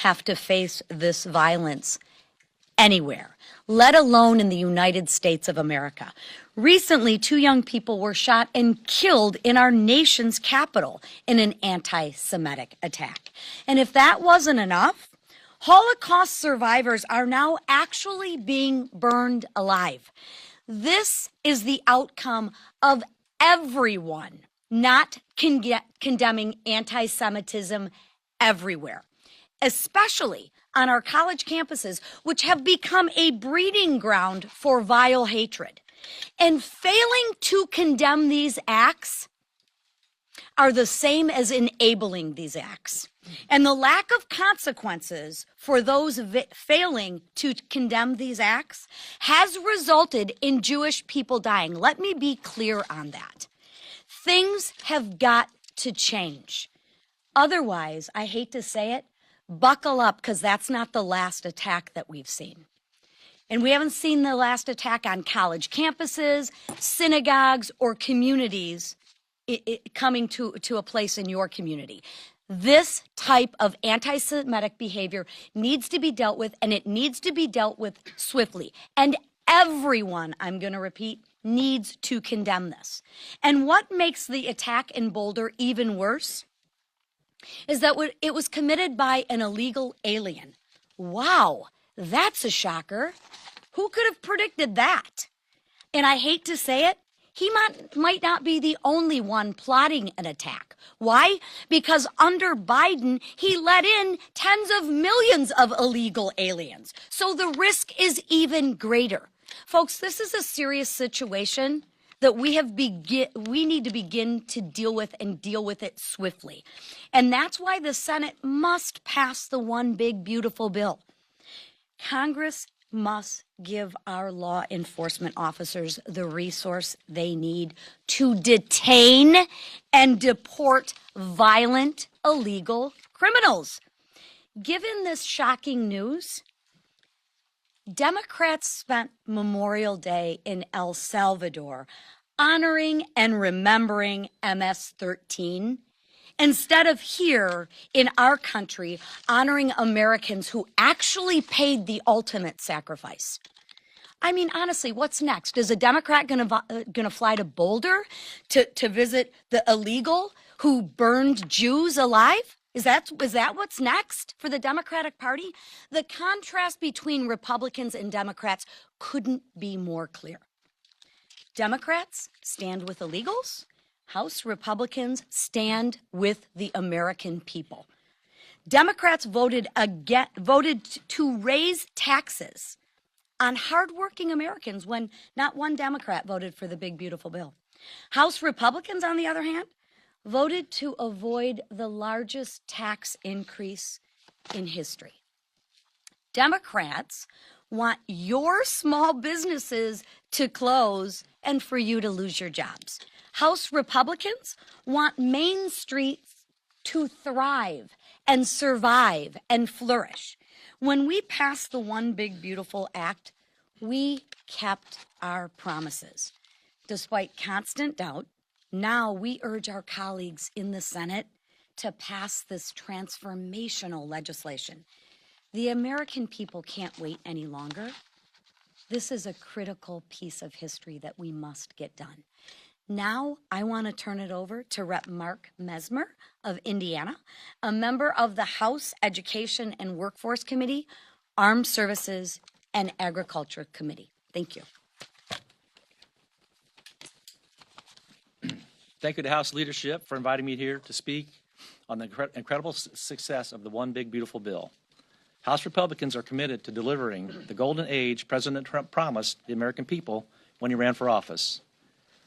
have to face this violence anywhere, let alone in the United States of America. Recently, 2 young people were shot and killed in our nation's capital in an anti-Semitic attack. And if that wasn't enough, Holocaust survivors are now actually being burned alive. This is the outcome of everyone not condemning anti-Semitism everywhere, especially on our college campuses, which have become a breeding ground for vile hatred. And failing to condemn these acts are the same as enabling these acts. And the lack of consequences for those failing to condemn these acts has resulted in Jewish people dying. Let me be clear on that. Things have got to change. Otherwise, I hate to say it, buckle up, because that's not the last attack that we've seen. And we haven't seen the last attack on college campuses, synagogues, or communities coming to a place in your community. This type of anti-Semitic behavior needs to be dealt with, and it needs to be dealt with swiftly. And everyone, I'm going to repeat, needs to condemn this. And what makes the attack in Boulder even worse is that it was committed by an illegal alien. Wow, that's a shocker. Who could have predicted that? And I hate to say it, he might not be the only one plotting an attack. Why? Because under Biden, he let in tens of millions of illegal aliens. So the risk is even greater. Folks, this is a serious situation that we need to begin to deal with, and deal with it swiftly. And that's why the Senate must pass the one big beautiful bill. Congress must give our law enforcement officers the resource they need to detain and deport violent, illegal criminals. Given this shocking news, Democrats spent Memorial Day in El Salvador honoring and remembering MS-13 instead of here in our country honoring Americans who actually paid the ultimate sacrifice. I mean, honestly, what's next? Is a Democrat going to fly to Boulder to visit the illegal who burned Jews alive? Is that what's next for the Democratic Party? The contrast between Republicans and Democrats couldn't be more clear. Democrats stand with illegals. House Republicans stand with the American people. Democrats voted to raise taxes on hardworking Americans when not one Democrat voted for the big, beautiful bill. House Republicans, on the other hand, voted to avoid the largest tax increase in history. Democrats want your small businesses to close and for you to lose your jobs. House Republicans want Main Street to thrive and survive and flourish. When we passed the One Big Beautiful Act, we kept our promises. Despite constant doubt, now we urge our colleagues in the Senate to pass this transformational legislation. The American people can't wait any longer. This is a critical piece of history that we must get done. Now I want to turn it over to Rep. Mark Mesmer of Indiana, a member of the House Education and Workforce Committee, Armed Services, and Agriculture Committee. Thank you. Thank you to House leadership for inviting me here to speak on the incredible success of the One Big Beautiful Bill. House Republicans are committed to delivering the golden age President Trump promised the American people when he ran for office.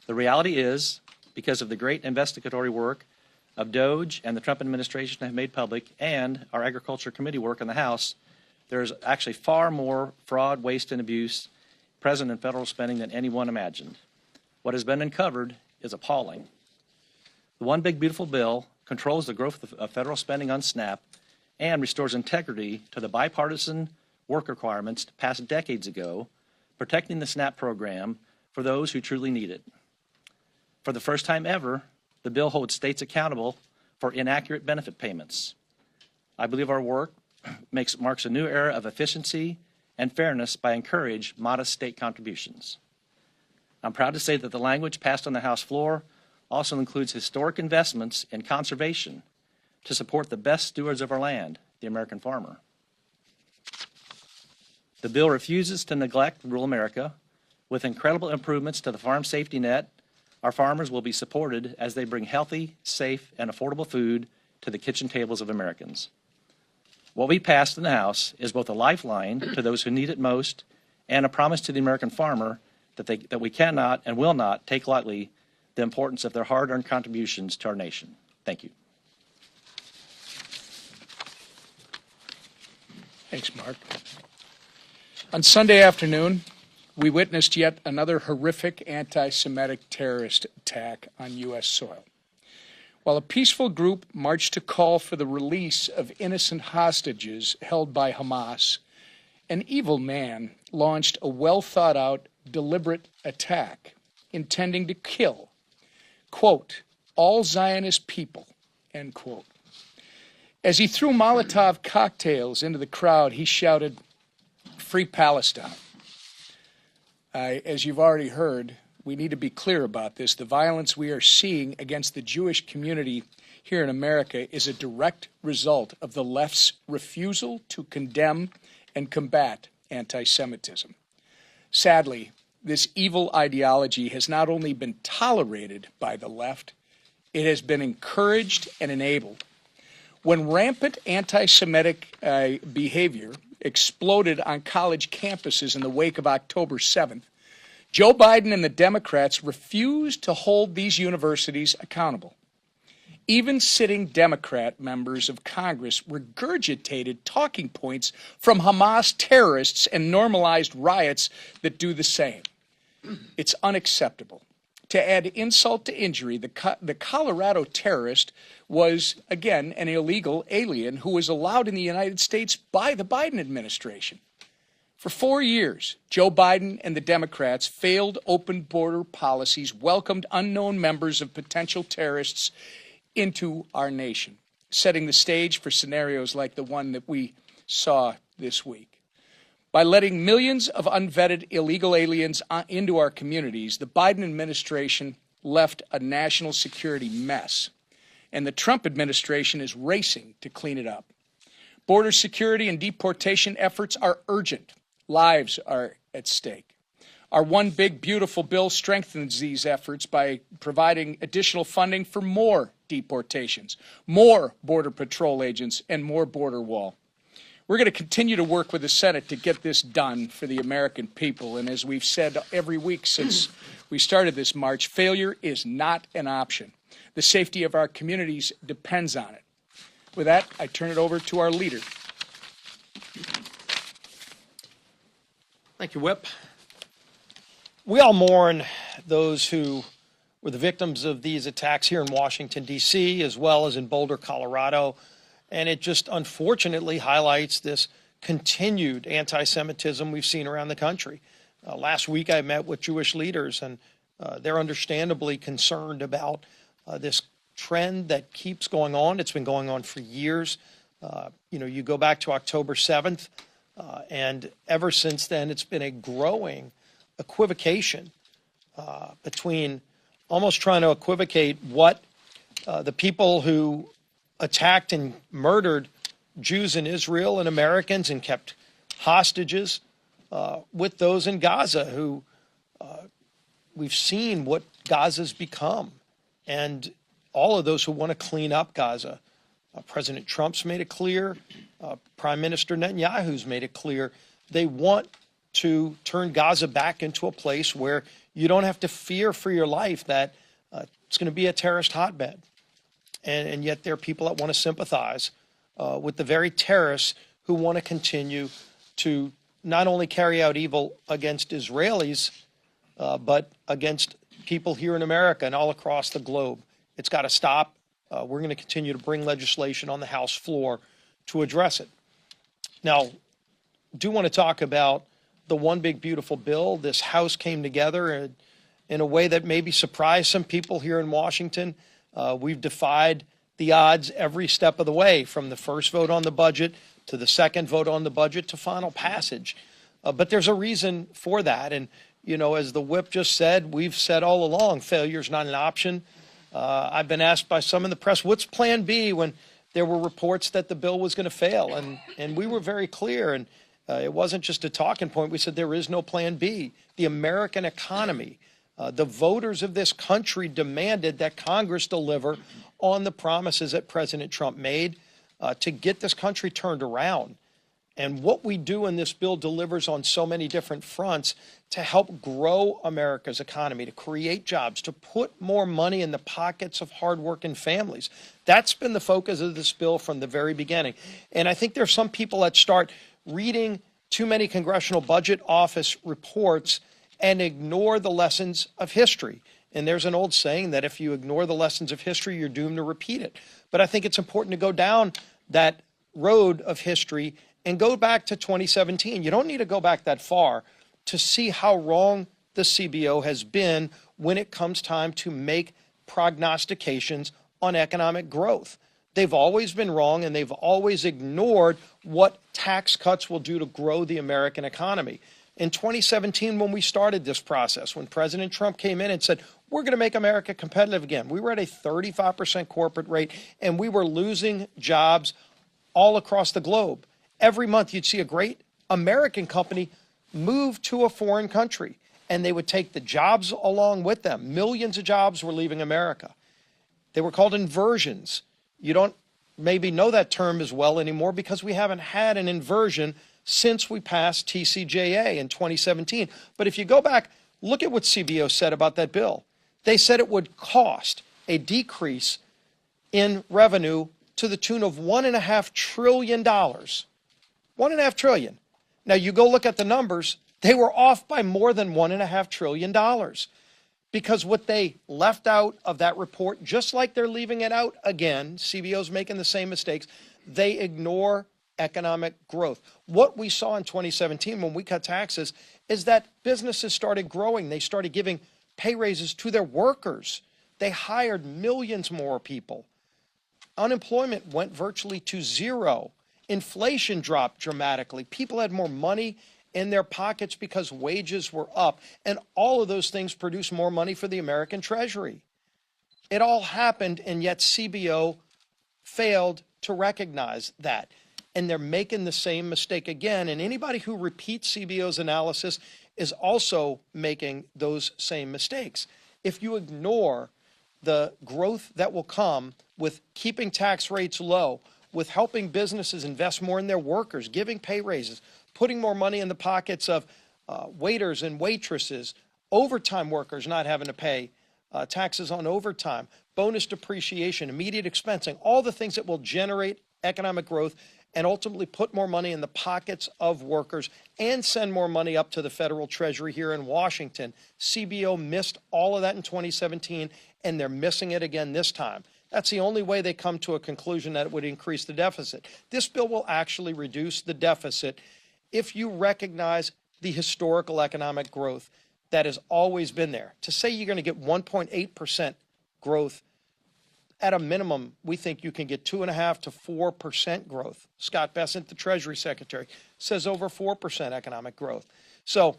The reality is, because of the great investigatory work of DOJ and the Trump administration have made public, and our Agriculture Committee work in the House, there's actually far more fraud, waste, and abuse present in federal spending than anyone imagined. What has been uncovered is appalling. The One Big Beautiful Bill controls the growth of federal spending on SNAP and restores integrity to the bipartisan work requirements passed decades ago, protecting the SNAP program for those who truly need it. For the first time ever, the bill holds states accountable for inaccurate benefit payments. I believe our work marks a new era of efficiency and fairness by encouraging modest state contributions. I'm proud to say that the language passed on the House floor also includes historic investments in conservation to support the best stewards of our land, the American farmer. The bill refuses to neglect rural America. With incredible improvements to the farm safety net, our farmers will be supported as they bring healthy, safe, and affordable food to the kitchen tables of Americans. What we passed in the House is both a lifeline to those who need it most and a promise to the American farmer that we cannot and will not take lightly the importance of their hard-earned contributions to our nation. Thank you. Thanks, Mark. On Sunday afternoon, we witnessed yet another horrific anti-Semitic terrorist attack on U.S. soil. While a peaceful group marched to call for the release of innocent hostages held by Hamas, an evil man launched a well-thought-out, deliberate attack intending to kill, quote, all Zionist people, end quote. As he threw Molotov cocktails into the crowd, he shouted, "Free Palestine." As you've already heard, we need to be clear about this. The violence we are seeing against the Jewish community here in America is a direct result of the left's refusal to condemn and combat anti-Semitism. Sadly, this evil ideology has not only been tolerated by the left, it has been encouraged and enabled. When rampant anti-Semitic behavior exploded on college campuses in the wake of October 7th, Joe Biden and the Democrats refused to hold these universities accountable. Even sitting Democrat members of Congress regurgitated talking points from Hamas terrorists and normalized riots that do the same. It's unacceptable. To add insult to injury, the Colorado terrorist was, again, an illegal alien who was allowed in the United States by the Biden administration. For 4 years, Joe Biden and the Democrats failed open border policies, welcomed unknown members of potential terrorists into our nation, setting the stage for scenarios like the one that we saw this week. By letting millions of unvetted illegal aliens into our communities, the Biden administration left a national security mess, and the Trump administration is racing to clean it up. Border security and deportation efforts are urgent. Lives are at stake. Our One Big Beautiful bill strengthens these efforts by providing additional funding for more deportations, more Border Patrol agents, and more border wall. We're going to continue to work with the Senate to get this done for the American people. And as we've said every week since we started this march, failure is not an option. The safety of our communities depends on it. With that, I turn it over to our leader. Thank you, Whip. We all mourn those who were the victims of these attacks here in Washington, D.C., as well as in Boulder, Colorado. And it just unfortunately highlights this continued anti-Semitism we've seen around the country. Last week I met with Jewish leaders, and they're understandably concerned about this trend that keeps going on. It's been going on for years. You go back to October 7th, and ever since then it's been a growing equivocation between almost trying to equivocate what the people who attacked and murdered Jews in Israel and Americans and kept hostages with those in Gaza who we've seen what Gaza's become. And all of those who want to clean up Gaza. President Trump's made it clear. Prime Minister Netanyahu's made it clear. They want to turn Gaza back into a place where you don't have to fear for your life that it's going to be a terrorist hotbed. And yet there are people that want to sympathize with the very terrorists who want to continue to not only carry out evil against Israelis, but against people here in America and all across the globe. It's got to stop. We're going to continue to bring legislation on the House floor to address it. Now, I do want to talk about the One Big Beautiful bill. This House came together in a way that maybe surprised some people here in Washington. We've defied the odds every step of the way, from the first vote on the budget to the second vote on the budget to final passage. But there's a reason for that. And, as the whip just said, we've said all along, failure is not an option. I've been asked by some in the press, what's plan B when there were reports that the bill was going to fail? And we were very clear. And it wasn't just a talking point. We said there is no plan B. The American economy, the voters of this country demanded that Congress deliver on the promises that President Trump made to get this country turned around. And what we do in this bill delivers on so many different fronts to help grow America's economy, to create jobs, to put more money in the pockets of hardworking families. That's been the focus of this bill from the very beginning. And I think there's some people that start reading too many Congressional Budget Office reports and ignore the lessons of history. And there's an old saying that if you ignore the lessons of history, you're doomed to repeat it. But I think it's important to go down that road of history and go back to 2017. You don't need to go back that far to see how wrong the CBO has been when it comes time to make prognostications on economic growth. They've always been wrong, and they've always ignored what tax cuts will do to grow the American economy. In 2017, when we started this process, when President Trump came in and said, we're going to make America competitive again, we were at a 35% corporate rate, and we were losing jobs all across the globe. Every month you'd see a great American company move to a foreign country, and they would take the jobs along with them. Millions of jobs were leaving America. They were called inversions. You don't maybe know that term as well anymore because we haven't had an inversion since we passed TCJA in 2017. But if you go back, look at what CBO said about that bill. They said it would cost a decrease in revenue to the tune of $1.5 trillion. $1.5 trillion. Now you go look at the numbers, they were off by more than $1.5 trillion. Because what they left out of that report, just like they're leaving it out again, CBO's making the same mistakes, they ignore economic growth. What we saw in 2017 when we cut taxes is that businesses started growing. They started giving pay raises to their workers. They hired millions more people. Unemployment went virtually to zero. Inflation dropped dramatically. People had more money in their pockets because wages were up. And all of those things produced more money for the American Treasury. It all happened, and yet CBO failed to recognize that. And they're making the same mistake again. And anybody who repeats CBO's analysis is also making those same mistakes. If you ignore the growth that will come with keeping tax rates low, with helping businesses invest more in their workers, giving pay raises, putting more money in the pockets of waiters and waitresses, overtime workers not having to pay taxes on overtime, bonus depreciation, immediate expensing, all the things that will generate economic growth and ultimately put more money in the pockets of workers and send more money up to the federal treasury here in Washington. CBO missed all of that in 2017, and they're missing it again this time. That's the only way they come to a conclusion that it would increase the deficit. This bill will actually reduce the deficit if you recognize the historical economic growth that has always been there. To say you're going to get 1.8% growth, at a minimum, we think you can get 2.5% to 4% growth. Scott Bessent, the Treasury Secretary, says over 4% economic growth. So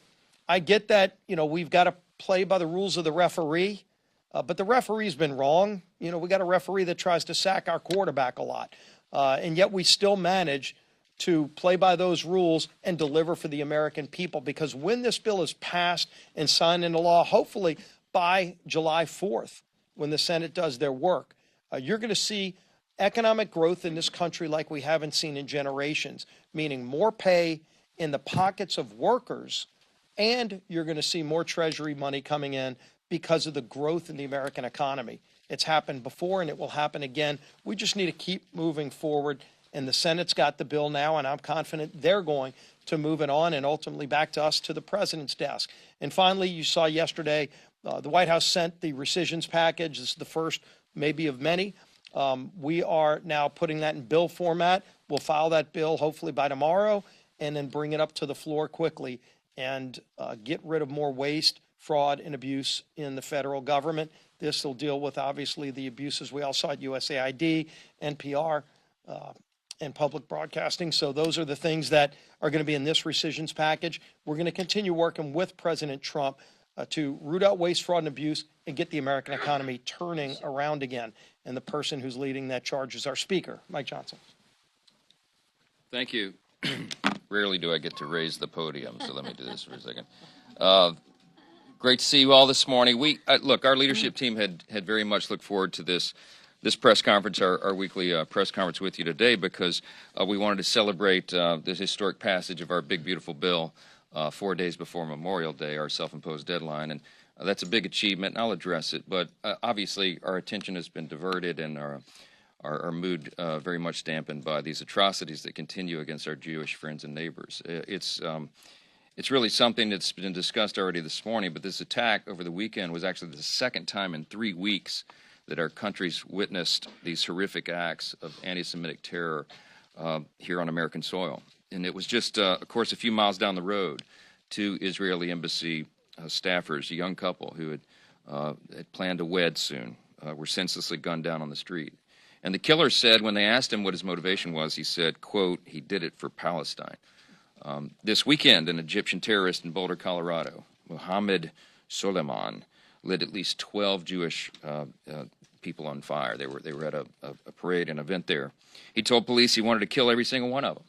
I get that, we've got to play by the rules of the referee. But the referee's been wrong. We got a referee that tries to sack our quarterback a lot. And yet we still manage to play by those rules and deliver for the American people. Because when this bill is passed and signed into law, hopefully by July 4th, when the Senate does their work, you're going to see economic growth in this country like we haven't seen in generations, meaning more pay in the pockets of workers, and you're going to see more Treasury money coming in because of the growth in the American economy. It's happened before, and it will happen again. We just need to keep moving forward, and the Senate's got the bill now, and I'm confident they're going to move it on and ultimately back to us, to the president's desk. And finally, you saw yesterday, the White House sent the rescissions package. This is the first, maybe of many. We are now putting that in bill format. We'll file that bill hopefully by tomorrow and then bring it up to the floor quickly and get rid of more waste, fraud, and abuse in the federal government. This will deal with, obviously, the abuses we all saw at USAID, NPR, and public broadcasting. So those are the things that are going to be in this rescissions package. We're going to continue working with President Trump to root out waste, fraud, and abuse and get the American economy turning around again. And the person who's leading that charge is our Speaker, Mike Johnson. Thank you. Rarely do I get to raise the podium, so let me do this for a second. Great to see you all this morning. Look, our leadership team had very much looked forward to this press conference, our weekly press conference with you today, because we wanted to celebrate this historic passage of our big, beautiful bill 4 days before Memorial Day, our self-imposed deadline. And that's a big achievement, and I'll address it. But obviously, our attention has been diverted and our mood very much dampened by these atrocities that continue against our Jewish friends and neighbors. It's really something that's been discussed already this morning, but this attack over the weekend was actually the second time in 3 weeks that our country's witnessed these horrific acts of anti-Semitic terror here on American soil. And it was just, of course, a few miles down the road, 2 Israeli embassy staffers, a young couple who had planned to wed soon, were senselessly gunned down on the street. And the killer said, when they asked him what his motivation was, he said, quote, "He did it for Palestine." This weekend, an Egyptian terrorist in Boulder, Colorado, Mohammed Soleiman, lit at least 12 Jewish people on fire. They were at a parade, an event there. He told police he wanted to kill every single one of them.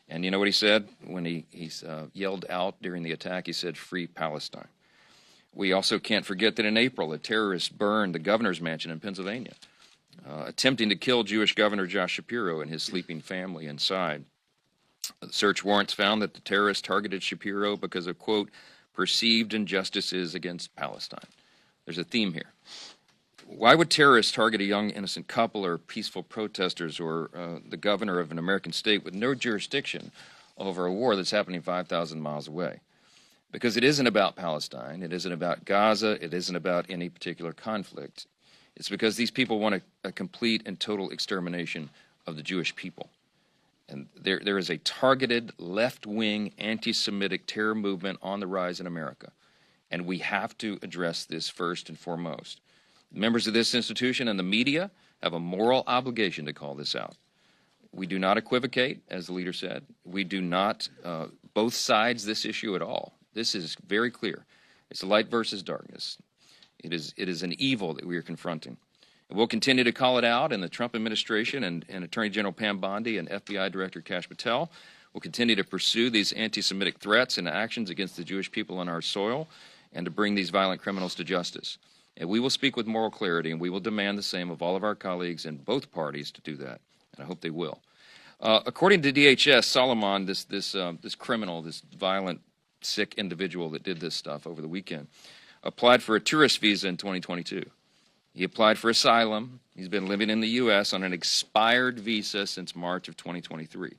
And you know what he said when he yelled out during the attack? He said, "Free Palestine." We also can't forget that in April, a terrorist burned the governor's mansion in Pennsylvania, attempting to kill Jewish Governor Josh Shapiro and his sleeping family inside. Search warrants found that the terrorist targeted Shapiro because of, quote, "perceived injustices against Palestine." There's a theme here. Why would terrorists target a young innocent couple or peaceful protesters or the governor of an American state with no jurisdiction over a war that's happening 5,000 miles away? Because it isn't about Palestine. It isn't about Gaza. It isn't about any particular conflict. It's because these people want a complete and total extermination of the Jewish people. And there is a targeted left-wing anti-Semitic terror movement on the rise in America. And we have to address this first and foremost. Members of this institution and the media have a moral obligation to call this out. We do not equivocate, as the leader said. We do not both sides this issue at all. This is very clear. It's light versus darkness. It is an evil that we are confronting. And we'll continue to call it out, and the Trump administration and Attorney General Pam Bondi and FBI Director Kash Patel will continue to pursue these anti-Semitic threats and actions against the Jewish people on our soil and to bring these violent criminals to justice. And we will speak with moral clarity, and we will demand the same of all of our colleagues in both parties to do that, and I hope they will. According to DHS, Solomon, this criminal, this violent, sick individual that did this stuff over the weekend, applied for a tourist visa in 2022. He applied for asylum. He's been living in the U.S. on an expired visa since March of 2023.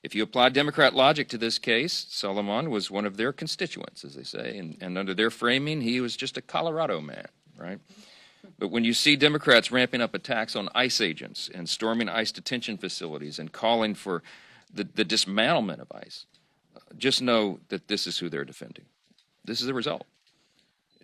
If you apply Democrat logic to this case, Solomon was one of their constituents, as they say, and under their framing, he was just a Colorado man, right? But when you see Democrats ramping up attacks on ICE agents and storming ICE detention facilities and calling for the dismantlement of ICE, just know that this is who they're defending. This is the result.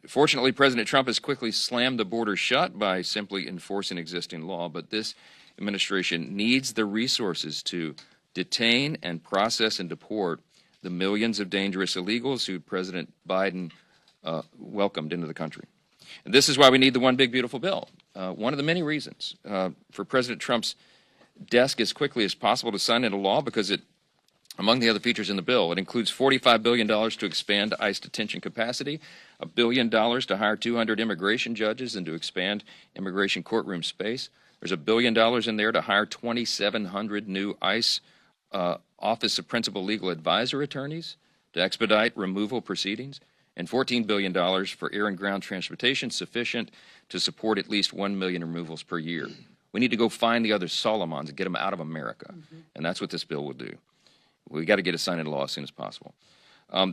Fortunately, President Trump has quickly slammed the border shut by simply enforcing existing law, but this administration needs the resources to detain and process and deport the millions of dangerous illegals who President Biden welcomed into the country. And this is why we need the one big beautiful bill. One of the many reasons for President Trump's desk as quickly as possible to sign into law, because it, among the other features in the bill, it includes $45 billion to expand ICE detention capacity, $1 billion to hire 200 immigration judges and to expand immigration courtroom space. There's $1 billion in there to hire 2,700 new ICE Office of Principal Legal Advisor attorneys to expedite removal proceedings, and $14 billion for air and ground transportation, sufficient to support at least 1 million removals per year. We need to go find the other Solomons and get them out of America, and that's what this bill will do. We got to get it signed into law as soon as possible.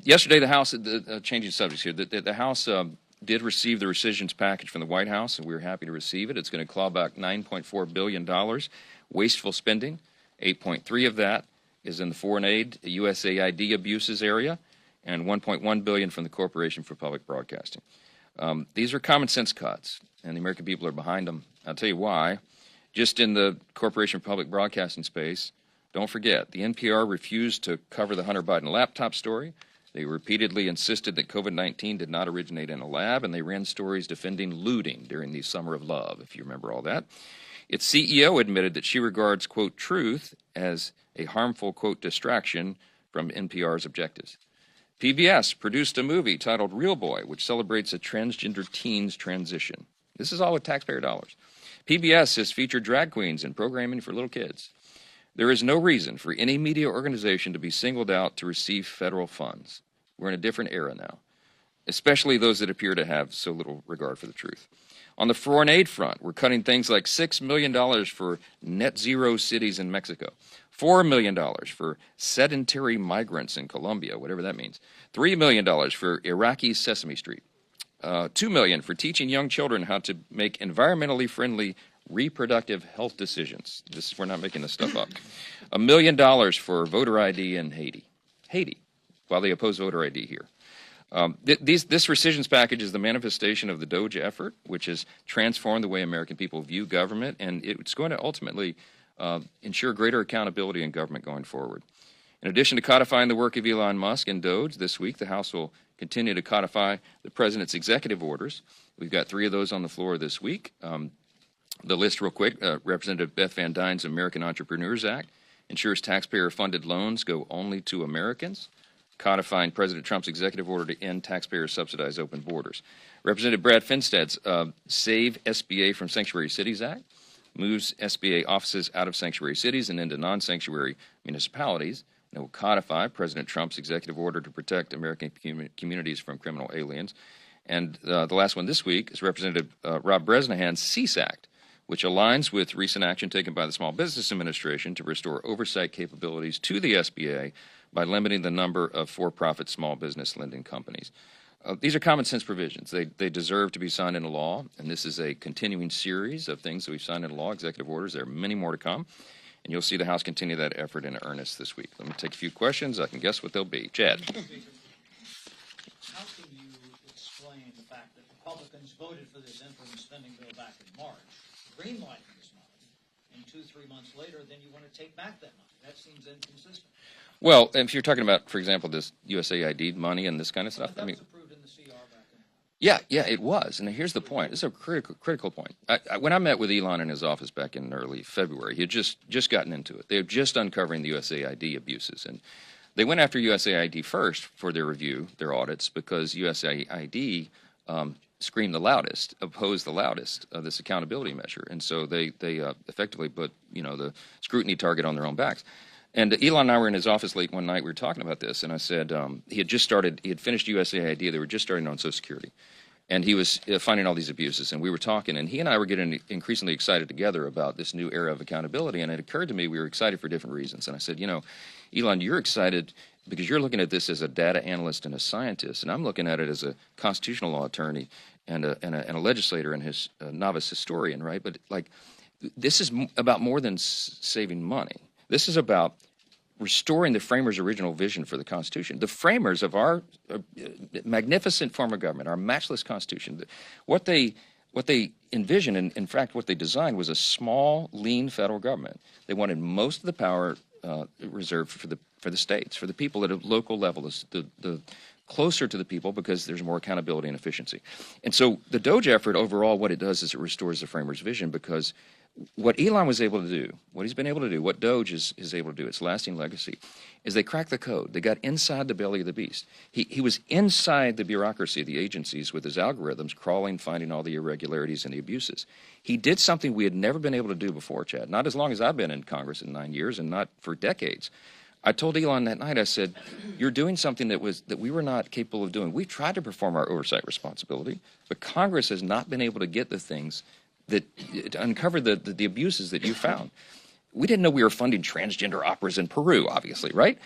Yesterday, the House, changing subjects here, the House did receive the rescissions package from the White House, and we were happy to receive it. It's going to claw back $9.4 billion, wasteful spending. 8.3 of that is in the foreign aid, USAID abuses area, and $1.1 billion from the Corporation for Public Broadcasting. These are common sense cuts, and the American people are behind them. I'll tell you why. Just in the Corporation for Public Broadcasting space, Don't forget, the NPR refused to cover the Hunter Biden laptop story. They repeatedly insisted that COVID-19 did not originate in a lab, and they ran stories defending looting during the Summer of Love, if you remember all that. Its CEO admitted that she regards, quote, truth as a harmful, quote, distraction from NPR's objectives. PBS produced a movie titled Real Boy, which celebrates a transgender teen's transition. This is all with taxpayer dollars. PBS has featured drag queens in programming for little kids. There is no reason for any media organization to be singled out to receive federal funds. We're in a different era now, especially those that appear to have so little regard for the truth. On the foreign aid front, we're cutting things like $6 million for net zero cities in Mexico, $4 million for sedentary migrants in Colombia, whatever that means, $3 million for Iraqi Sesame Street, $2 million for teaching young children how to make environmentally friendly reproductive health decisions. We're not making this stuff up. $1 million for voter ID in Haiti, while they oppose voter ID here. This rescissions package is the manifestation of the DOGE effort, which has transformed the way American people view government, and it's going to ultimately ensure greater accountability in government going forward. In addition to codifying the work of Elon Musk and DOGE, this week the House will continue to codify the President's executive orders. We've got 3 of those on the floor this week. The list real quick, Representative Beth Van Dyne's American Entrepreneurs Act ensures taxpayer-funded loans go only to Americans, codifying President Trump's executive order to end taxpayer-subsidized open borders. Representative Brad Finstad's Save SBA from Sanctuary Cities Act moves SBA offices out of sanctuary cities and into non-sanctuary municipalities, and it will codify President Trump's executive order to protect American communities from criminal aliens. And the last one this week is Representative Rob Bresnahan's CEASE Act, which aligns with recent action taken by the Small Business Administration to restore oversight capabilities to the SBA by limiting the number of for-profit small business lending companies. These are common sense provisions. They deserve to be signed into law, and this is a continuing series of things that we've signed into law, executive orders. There are many more to come, and you'll see the House continue that effort in earnest this week. Let me take a few questions. I can guess what they'll be. Chad. How can you explain the fact that Republicans voted for this interim spending bill back in March, greenlighting this money, and 2-3 months later, then you want to take back that money? That seems inconsistent. Well, if you're talking about, for example, this USAID money and this kind of stuff, That was approved in the CR back in. Yeah, it was. And here's the point. It's a critical point. When I met with Elon in his office back in early February, he had just gotten into it. They were just uncovering the USAID abuses. And they went after USAID first for their review, their audits, because USAID screamed the loudest, opposed the loudest of this accountability measure. And so they effectively put, the scrutiny target on their own backs. And Elon and I were in his office late one night. We were talking about this, and I said he had finished USAID. They were just starting on Social Security. And he was finding all these abuses, and we were talking, and he and I were getting increasingly excited together about this new era of accountability, and it occurred to me we were excited for different reasons. And I said, Elon, you're excited because you're looking at this as a data analyst and a scientist, and I'm looking at it as a constitutional law attorney and a legislator and his novice historian, right? But, this is about more than saving money. This is about restoring the framers' original vision for the Constitution. The framers of our magnificent form of government, our matchless Constitution, what they envisioned, and in fact what they designed, was a small, lean federal government. They wanted most of the power reserved for the states, for the people at a local level, the closer to the people, because there's more accountability and efficiency. And so the DOGE effort overall, what it does is it restores the framers' vision, because what Elon was able to do, what he's been able to do, what DOGE is able to do, its lasting legacy, is they cracked the code. They got inside the belly of the beast. He was inside the bureaucracy of the agencies with his algorithms, crawling, finding all the irregularities and the abuses. He did something we had never been able to do before, Chad, not as long as I've been in Congress in 9 years and not for decades. I told Elon that night, I said, you're doing something that we were not capable of doing. We've tried to perform our oversight responsibility, but Congress has not been able to get the things that uncover the abuses that you found. We didn't know we were funding transgender operas in Peru, obviously, right?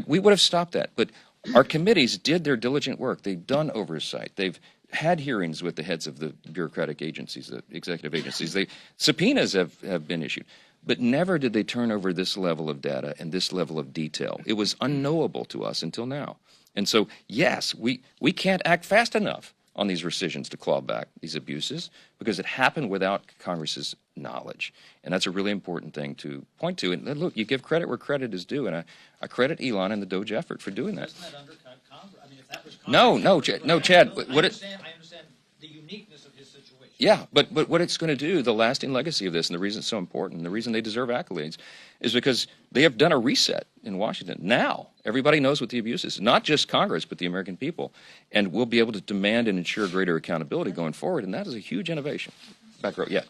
We would have stopped that. But our committees did their diligent work. They've done oversight. They've had hearings with the heads of the bureaucratic agencies, the executive agencies. Subpoenas have been issued. But never did they turn over this level of data and this level of detail. It was unknowable to us until now. And so, yes, we can't act fast enough on these rescissions to claw back these abuses because it happened without Congress's knowledge. And that's a really important thing to point to. And look, you give credit where credit is due, and I credit Elon and the Doge effort for doing that. Doesn't that undercut Congress? I mean, if that was Congress... No, Chad. I understand the uniqueness of his situation. Yeah, but what it's going to do, the lasting legacy of this, and the reason it's so important, the reason they deserve accolades, is because they have done a reset in Washington. Now, everybody knows what the abuse is, not just Congress, but the American people. And we'll be able to demand and ensure greater accountability going forward, and that is a huge innovation. Back row, yeah.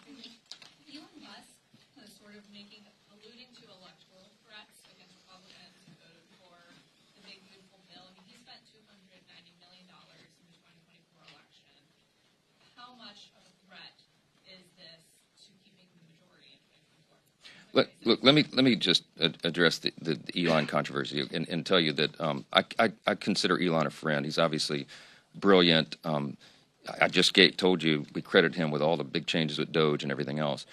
Elon Musk was sort of alluding to electoral threats against Republicans who voted for the big beautiful bill. I mean, he spent $290 million in the 2024 election. How much of a threat is this to keeping the majority in 2024? Look, let me just address the Elon controversy and tell you that I consider Elon a friend. He's obviously brilliant. I just told you we credit him with all the big changes with Doge and everything else.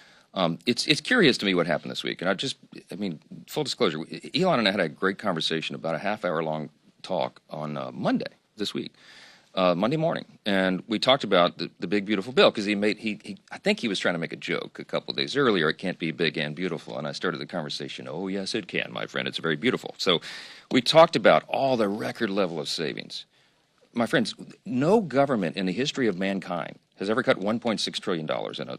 It's curious to me what happened this week. And full disclosure, Elon and I had a great conversation, about a half-hour-long talk on Monday this week. Monday morning, and we talked about the big beautiful bill because I think he was trying to make a joke a couple of days earlier. It can't be big and beautiful, and I started the conversation. Oh yes, it can, my friend. It's very beautiful. So we talked about all the record level of savings. My friends, no government in the history of mankind has ever cut $1.6 trillion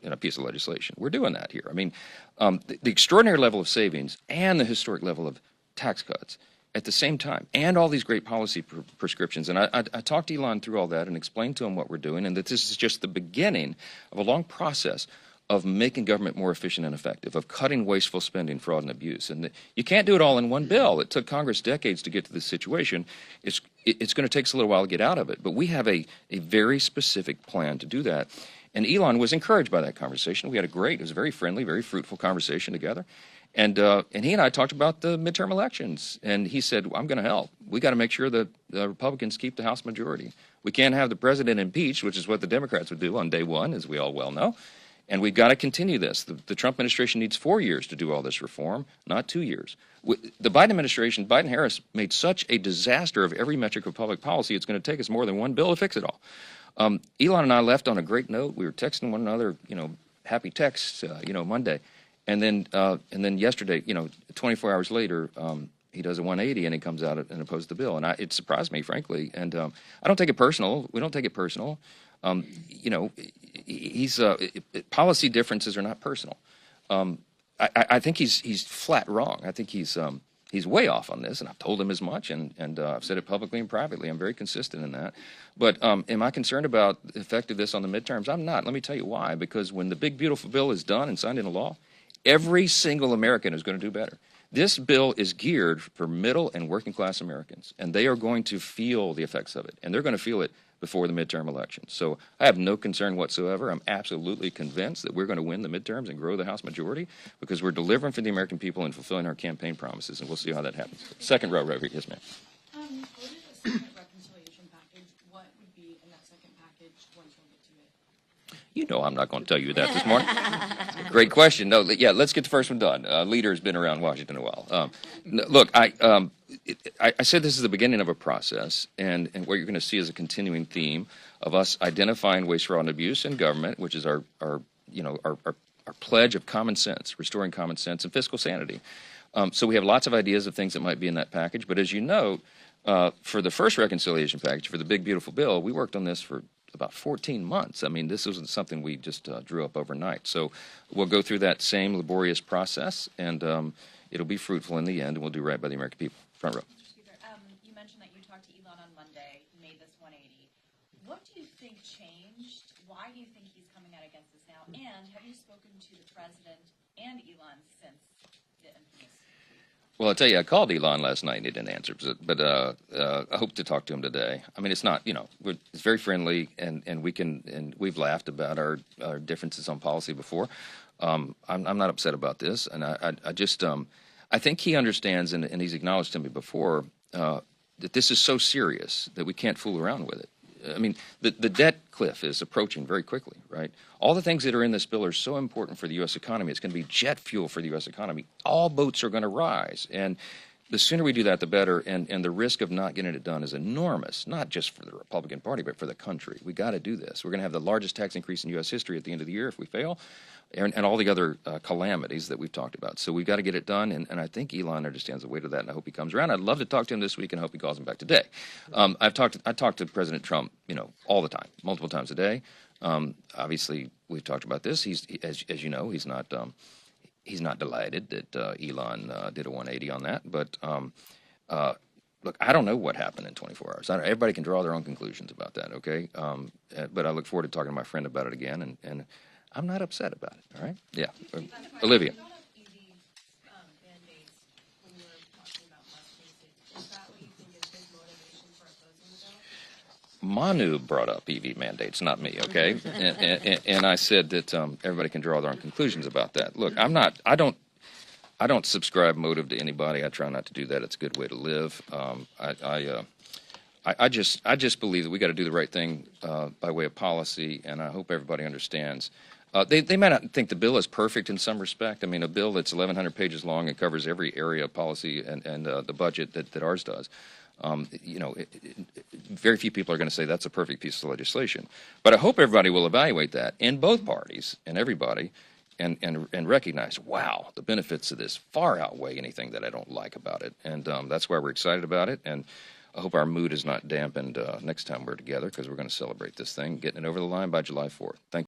in a piece of legislation. We're doing that here. I mean, the extraordinary level of savings and the historic level of tax cuts at the same time, and all these great policy prescriptions. And I talked to Elon through all that and explained to him what we're doing, and that this is just the beginning of a long process of making government more efficient and effective, of cutting wasteful spending, fraud, and abuse. And you can't do it all in one bill. It took Congress decades to get to this situation. It's going to take us a little while to get out of it. But we have a very specific plan to do that. And Elon was encouraged by that conversation. We had it was a very friendly, very fruitful conversation together. And he and I talked about the midterm elections. And he said, well, I'm going to help. We got to make sure that the Republicans keep the House majority. We can't have the president impeached, which is what the Democrats would do on day one, as we all well know. And we've got to continue this. The Trump administration needs 4 years to do all this reform, not 2 years. The Biden administration, Biden-Harris, made such a disaster of every metric of public policy, it's going to take us more than one bill to fix it all. Elon and I left on a great note. We were texting one another, happy texts, Monday. And then yesterday, 24 hours later, he does a 180 and he comes out and opposes the bill. And it surprised me, frankly. And I don't take it personal. We don't take it personal. Policy differences are not personal. I think he's flat wrong. I think he's way off on this, and I've told him as much, and I've said it publicly and privately. I'm very consistent in that. But am I concerned about the effect of this on the midterms? I'm not. Let me tell you why. Because when the big beautiful bill is done and signed into law, every single American is going to do better. This bill is geared for middle and working class Americans, and they are going to feel the effects of it, and they're going to feel it before the midterm elections. So I have no concern whatsoever. I'm absolutely convinced that we're going to win the midterms and grow the House majority because we're delivering for the American people and fulfilling our campaign promises, and we'll see how that happens. Second row, right here. Yes, ma'am. Voted a second reconciliation package. What would be in that second package once you'll get to it? You know I'm not going to tell you that this morning. Great question. No, yeah, let's get the first one done. Leader has been around Washington a while. Look, I said this is the beginning of a process, and what you're going to see is a continuing theme of us identifying waste, fraud, and abuse in government, which is our pledge of common sense, restoring common sense and fiscal sanity. So we have lots of ideas of things that might be in that package, but as you know, for the first reconciliation package, for the big beautiful bill, we worked on this for about 14 months. I mean, this wasn't something we just drew up overnight. So we'll go through that same laborious process, and it'll be fruitful in the end, and we'll do right by the American people. Front row. You mentioned that you talked to Elon on Monday, made this 180. What do you think changed? Why do you think he's coming out against this now? And have you spoken to the president and Elon since the infamous? Well, I'll tell you, I called Elon last night and he didn't answer, but I hope to talk to him today. I mean, it's not, it's very friendly, and we've laughed about our differences on policy before. I'm not upset about this, and I think he understands, and he's acknowledged to me before, that this is so serious that we can't fool around with it. I mean, the debt cliff is approaching very quickly, right? All the things that are in this bill are so important for the U.S. economy. It's going to be jet fuel for the U.S. economy. All boats are going to rise. And the sooner we do that, the better. And the risk of not getting it done is enormous, not just for the Republican Party, but for the country. We got to do this. We're going to have the largest tax increase in U.S. history at the end of the year if we fail, and all the other calamities that we've talked about. So we've got to get it done, and I think Elon understands the weight of that, and I hope he comes around. I'd love to talk to him this week, and I hope he calls him back today. I talk to President Trump, all the time, multiple times a day. Obviously, we've talked about this. As you know, he's not delighted that Elon did a 180 on that. But look, I don't know what happened in 24 hours. Everybody can draw their own conclusions about that, okay? But I look forward to talking to my friend about it again, and I'm not upset about it, all right? Yeah. Olivia. Manu brought up EV mandates, not me, okay? And I said that everybody can draw their own conclusions about that. Look, I don't subscribe motive to anybody. I try not to do that. It's a good way to live. I just believe that we got to do the right thing by way of policy, and I hope everybody understands. They might not think the bill is perfect in some respect. I mean, a bill that's 1,100 pages long and covers every area of policy and the budget that ours does. Very few people are going to say that's a perfect piece of legislation. But I hope everybody will evaluate that in both parties and everybody and recognize, wow, the benefits of this far outweigh anything that I don't like about it. And that's why we're excited about it. And I hope our mood is not dampened next time we're together, because we're going to celebrate this thing, getting it over the line by July 4th. Thank you.